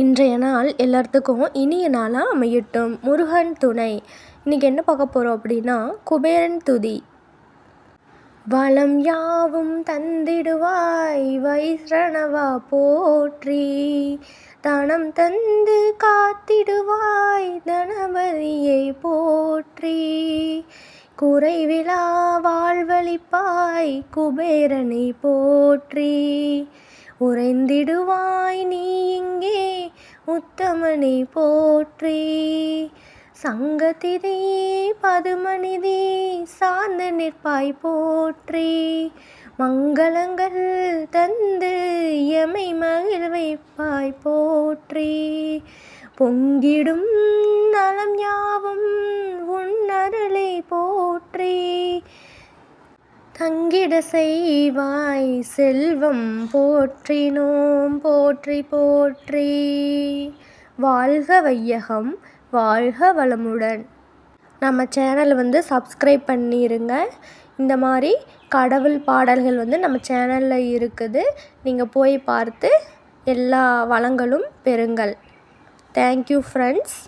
இன்றைய நாள் எல்லாத்துக்கும் இனிய நாளாக அமையட்டும். முருகன் துணை. இன்றைக்கி என்ன பார்க்க போகிறோம் அப்படின்னா, குபேரன் துதி. வளம் யாவும் தந்திடுவாய் வைஷ்ணவா போற்றி, தனம் தந்து காத்திடுவாய் தனபதியை போற்றி, குறைவிலா வாழ்வளிப்பாய் குபேரனை போற்றி, உறைந்திடுவாய் நீ இங்கே உத்தமனை போற்றி, சங்கத்திதி பதுமநிதி சார்ந்த நிற்பாய் போற்றி, மங்களங்கள் தந்து எமை மகிழ்வைப்பாய் போற்றி, பொங்கிடும் நலம் யாவும் உன் அருளை போற்றி, தங்கிட செய்வாய் செல்வம் போற்றினோம் போற்றி போற்றி. வாழ்க வையகம், வாழ்க வளமுடன். நம்ம சேனலை சப்ஸ்கிரைப் பண்ணிடுங்க. இந்த மாதிரி கடவுள் பாடல்கள் நம்ம சேனலில் இருக்குது. நீங்கள் போய் பார்த்து எல்லா வளங்களும் பெறுங்கள். Thank you friends.